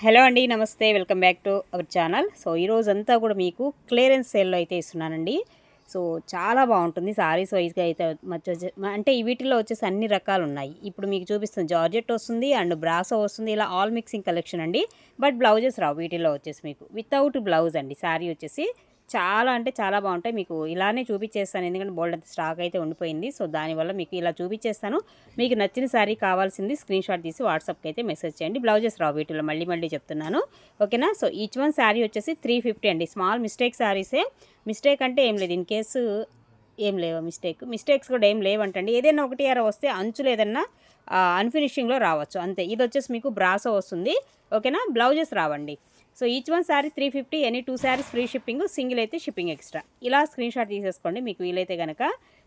Hello అండి, నమస్తే. Welcome back to our channel. So ఈరోజంతా కూడా మీకు క్లియరెన్స్ సేల్లో అయితే ఇస్తున్నానండి. సో చాలా బాగుంటుంది సారీస్ వైజ్గా అయితే అంటే వీటిలో వచ్చేసి అన్ని రకాలు ఉన్నాయి. ఇప్పుడు మీకు చూపిస్తుంది జార్జెట్ వస్తుంది అండ్ బ్రాసో వస్తుంది, ఇలా ఆల్ మిక్సింగ్ కలెక్షన్ అండి. బట్ బ్లౌజెస్ రావు వీటిలో వచ్చేసి, మీకు వితౌట్ బ్లౌజ్ అండి. శారీ వచ్చేసి చాలా అంటే చాలా బాగుంటాయి. మీకు ఇలానే చూపించేస్తాను, ఎందుకంటే బోల్డ్ అంత స్టాక్ అయితే ఉండిపోయింది. సో దానివల్ల మీకు ఇలా చూపించేస్తాను. మీకు నచ్చిన శారీ కావాల్సింది స్క్రీన్ షాట్ తీసి వాట్సాప్కి అయితే మెసేజ్ చేయండి. బ్లౌజెస్ రావు వీటిలో, మళ్ళీ చెప్తున్నాను, ఓకేనా. సో ఈచ్ వన్ శారీ వచ్చేసి 350 అండి. Small mistake శారీసే. మిస్టేక్ అంటే ఏం లేదు, ఇన్ కేసు ఏం లేవా మిస్టేక్స్ కూడా ఏం లేవంటండి. ఏదైనా ఒకటి అర వస్తే అంచులు ఏదన్నా అన్ఫినిషింగ్లో రావచ్చు అంతే. ఇది వచ్చేసి మీకు బ్రాసో వస్తుంది, ఓకేనా. బ్లౌజెస్ రావండి. So each one sari 350, any 2 saris free shipping, single అయితే షిప్పింగ్ ఎక్స్ట్రా. ఇలా స్క్రీన్ షాట్ తీసేసుకోండి మీకు వీలైతే కనుక.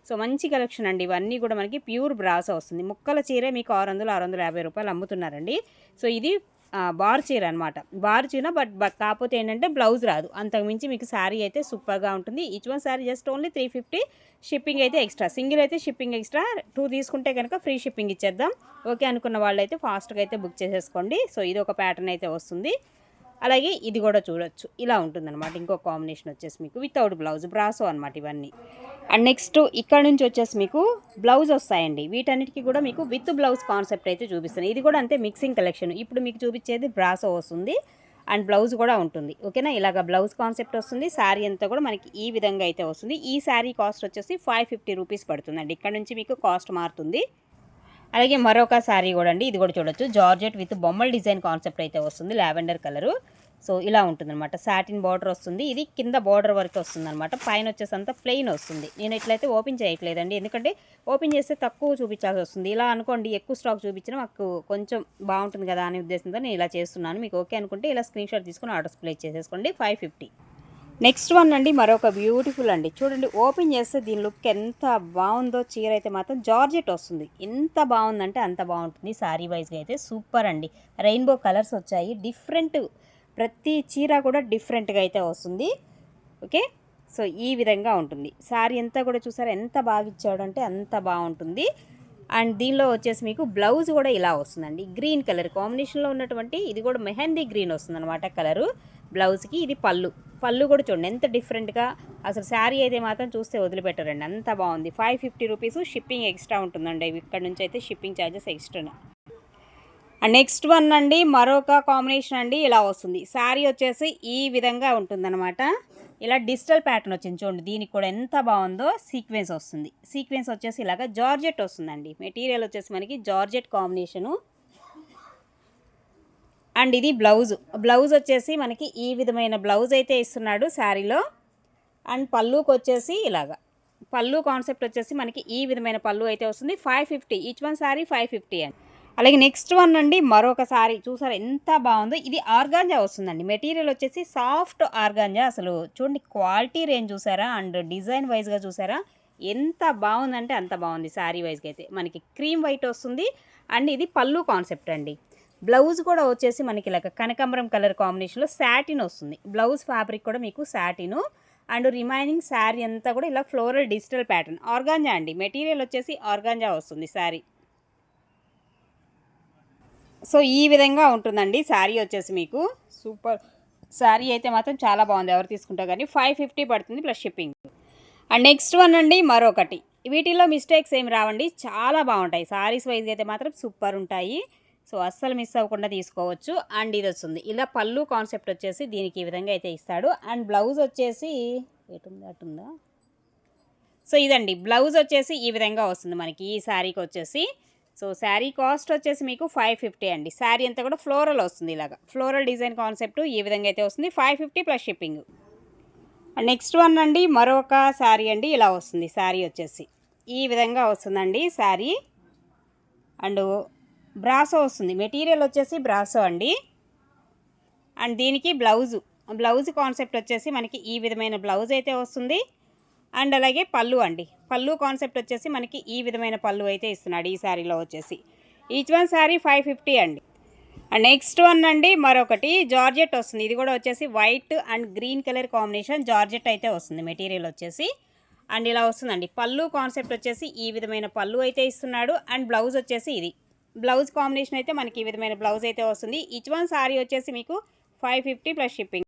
సో మంచి కలెక్షన్ అండి. ఇవన్నీ కూడా మనకి ప్యూర్ బ్రాసో వస్తుంది. ముక్కల చీరే మీకు 600-650 రూపాయలు అమ్ముతున్నారండి. సో ఇది బార్ చీర అనమాట. బార్ చీర బట్ కాకపోతే ఏంటంటే బ్లౌజ్ రాదు. అంతకుమించి మీకు శారీ అయితే సూపర్గా ఉంటుంది. Each one sari just only 350, shipping అయితే ఎక్స్ట్రా. సింగిల్ అయితే షిప్పింగ్ ఎక్స్ట్రా, 2 తీసుకుంటే కనుక ఫ్రీ షిప్పింగ్ ఇచ్చేద్దాం. ఓకే అనుకున్న వాళ్ళు అయితే ఫాస్ట్గా అయితే బుక్ చేసేసుకోండి. సో ఇది ఒక ప్యాటర్న్ అయితే వస్తుంది. అలాగే ఇది కూడా చూడొచ్చు, ఇలా ఉంటుందన్నమాట. ఇంకో కాంబినేషన్ వచ్చేసి మీకు వితౌట్ బ్లౌజ్ బ్రాసో అనమాట ఇవన్నీ. అండ్ నెక్స్ట్ ఇక్కడ నుంచి వచ్చేసి మీకు బ్లౌజ్ వస్తాయండి. వీటన్నిటికీ కూడా మీకు విత్ బ్లౌజ్ కాన్సెప్ట్ అయితే చూపిస్తాను. ఇది కూడా అంతే మిక్సింగ్ కలెక్షన్. ఇప్పుడు మీకు చూపించేది బ్రాసో వస్తుంది అండ్ బ్లౌజ్ కూడా ఉంటుంది, ఓకేనా. ఇలాగ బ్లౌజ్ కాన్సెప్ట్ వస్తుంది. శారీ అంతా కూడా మనకి ఈ విధంగా అయితే వస్తుంది. ఈ శారీ కాస్ట్ వచ్చేసి 550 రూపీస్ పడుతుందండి. ఇక్కడ నుంచి మీకు కాస్ట్ మారుతుంది. అలాగే మరొక శారీ కూడా అండి, ఇది కూడా చూడొచ్చు. జార్జెట్ విత్ బొమ్మల డిజైన్ కాన్సెప్ట్ అయితే వస్తుంది, లావెండర్ కలరు. సో ఇలా ఉంటుందన్నమాట. సాటిన్ బార్డర్ వస్తుంది. ఇది కింద బార్డర్ వరకు వస్తుంది అనమాట. పైన వచ్చేసి అంతా ప్లెయిన్ వస్తుంది. నేను ఇట్లయితే ఓపెన్ చేయట్లేదండి, ఎందుకంటే ఓపెన్ చేస్తే తక్కువ చూపించాల్సి వస్తుంది. ఇలా అనుకోండి, ఎక్కువ స్టాక్ చూపించినా మాకు కొంచెం బాగుంటుంది కదా అనే ఉద్దేశంతో నేను ఇలా చేస్తున్నాను. మీకు ఓకే అనుకుంటే ఇలా స్క్రీన్ షాట్ తీసుకుని ఆర్డర్స్ ప్లేస్ చేసేసుకోండి. 550. నెక్స్ట్ వన్ అండి, మరొక బ్యూటిఫుల్ అండి. చూడండి, ఓపెన్ చేస్తే దీని లుక్ ఎంత బాగుందో. చీర అయితే మాత్రం జార్జెట్ వస్తుంది. ఎంత బాగుందంటే అంత బాగుంటుంది. శారీ వైజ్గా అయితే సూపర్ అండి. రెయిన్బో కలర్స్ వచ్చాయి, డిఫరెంట్. ప్రతి చీర కూడా డిఫరెంట్గా అయితే వస్తుంది, ఓకే. సో ఈ విధంగా ఉంటుంది. శారీ అంతా కూడా చూసారా ఎంత బాగా ఇచ్చాడు అంటే అంత బాగుంటుంది. అండ్ దీనిలో వచ్చేసి మీకు బ్లౌజ్ కూడా ఇలా వస్తుందండి. గ్రీన్ కలర్ కాంబినేషన్లో ఉన్నటువంటి ఇది కూడా మెహందీ గ్రీన్ వస్తుంది అనమాట కలరు బ్లౌజ్కి. ఇది పళ్ళు కూడా చూడండి ఎంత డిఫరెంట్గా. అసలు శారీ అయితే మాత్రం చూస్తే వదిలిపెట్టారండి, అంత బాగుంది. 550 రూపీస్, షిప్పింగ్ ఎక్స్ట్రా ఉంటుందండి. ఇక్కడ నుంచి అయితే shipping charges extra. And next one అండి, మరొక కాంబినేషన్ అండి. ఇలా వస్తుంది శారీ వచ్చేసి ఈ విధంగా ఉంటుందన్నమాట. ఇలా డిజిటల్ ప్యాటర్న్ వచ్చింది చూడండి. దీనికి కూడా ఎంత బాగుందో. సీక్వెన్స్ వస్తుంది. సీక్వెన్స్ వచ్చేసి ఇలాగ జార్జెట్ వస్తుందండి. మెటీరియల్ వచ్చేసి మనకి జార్జెట్ కాంబినేషను. అండ్ ఇది బ్లౌజ్ వచ్చేసి మనకి ఈ విధమైన బ్లౌజ్ అయితే ఇస్తున్నాడు శారీలో. అండ్ పళ్ళుకి వచ్చేసి ఇలాగా పళ్ళు కాన్సెప్ట్ వచ్చేసి మనకి ఈ విధమైన పళ్ళు అయితే వస్తుంది. 550, ఈచ్ వన్ శారీ 550 అండి. అలాగే నెక్స్ట్ వన్ అండి, మరొక శారీ చూసారా ఎంత బాగుందో. ఇది ఆర్గాంజా వస్తుందండి. మెటీరియల్ వచ్చేసి సాఫ్ట్ ఆర్గాంజా. అసలు చూడండి క్వాలిటీ రేంజ్ చూసారా, అండ్ డిజైన్ వైజ్గా చూసారా ఎంత బాగుందంటే అంత బాగుంది. శారీ వైజ్గా అయితే మనకి క్రీమ్ వైట్ వస్తుంది. అండ్ ఇది పళ్ళు కాన్సెప్ట్ అండి. బ్లౌజ్ కూడా వచ్చేసి మనకి ఇలాగ కనకాంబరం కలర్ కాంబినేషన్లో శాటిన్ వస్తుంది. బ్లౌజ్ ఫ్యాబ్రిక్ కూడా మీకు శాటిను. అండ్ రిమైనింగ్ శారీ అంతా కూడా ఇలా ఫ్లోరల్ డిజిటల్ ప్యాటర్న్. ఆర్గాంజా అండి. మెటీరియల్ వచ్చేసి ఆర్గాంజా వస్తుంది శారీ. సో ఈ విధంగా ఉంటుందండి శారీ వచ్చేసి మీకు. సూపర్ శారీ అయితే మాత్రం చాలా బాగుంది. ఎవరు తీసుకుంటా కానీ 550 పడుతుంది plus shipping. And next one అండి, మరొకటి. వీటిల్లో మిస్టేక్స్ ఏమి రావండి, చాలా బాగుంటాయి. శారీస్ వైజ్గా అయితే మాత్రం సూపర్ ఉంటాయి. సో అస్సలు మిస్ అవ్వకుండా తీసుకోవచ్చు. అండ్ ఇది వస్తుంది ఇలా పళ్ళు కాన్సెప్ట్ వచ్చేసి దీనికి ఈ విధంగా అయితే ఇస్తాడు. అండ్ బ్లౌజ్ వచ్చేసి అటుందా. సో ఇదండి బ్లౌజ్ వచ్చేసి ఈ విధంగా వస్తుంది మనకి ఈ శారీకి వచ్చేసి. సో శారీ కాస్ట్ వచ్చేసి మీకు 550 అండి. శారీ అంతా కూడా ఫ్లోరల్ వస్తుంది. ఇలాగా ఫ్లోరల్ డిజైన్ కాన్సెప్ట్ ఈ విధంగా అయితే వస్తుంది. 550 plus shipping. And next one అండి, మరొక శారీ అండి. ఇలా వస్తుంది శారీ వచ్చేసి ఈ విధంగా వస్తుందండి శారీ. అండ్ బ్రాసో వస్తుంది. మెటీరియల్ వచ్చేసి బ్రాసో అండి. అండ్ దీనికి బ్లౌజ్ కాన్సెప్ట్ వచ్చేసి మనకి ఈ విధమైన బ్లౌజ్ అయితే వస్తుంది. అండ్ అలాగే పళ్ళు అండి. పళ్ళు కాన్సెప్ట్ వచ్చేసి మనకి ఈ విధమైన పళ్ళు అయితే ఇస్తున్నాడు ఈ శారీలో వచ్చేసి. ఈచ్ వన్ శారీ 550 అండి. అండ్ నెక్స్ట్ వన్ అండి, మరొకటి జార్జెట్ వస్తుంది. ఇది కూడా వచ్చేసి white and green colour combination georgette అయితే వస్తుంది మెటీరియల్ వచ్చేసి. అండ్ ఇలా వస్తుందండి. పళ్ళు కాన్సెప్ట్ వచ్చేసి ఈ విధమైన పళ్ళు అయితే ఇస్తున్నాడు. అండ్ బ్లౌజ్ వచ్చేసి ఇది బ్లౌజ్ కాంబినేషన్ అయితే మనకి ఈ విధమైన బ్లౌజ్ అయితే వస్తుంది. ఈచ్ వన్ సారీ వచ్చేసి మీకు 550 ప్లస్ షిప్పింగ్.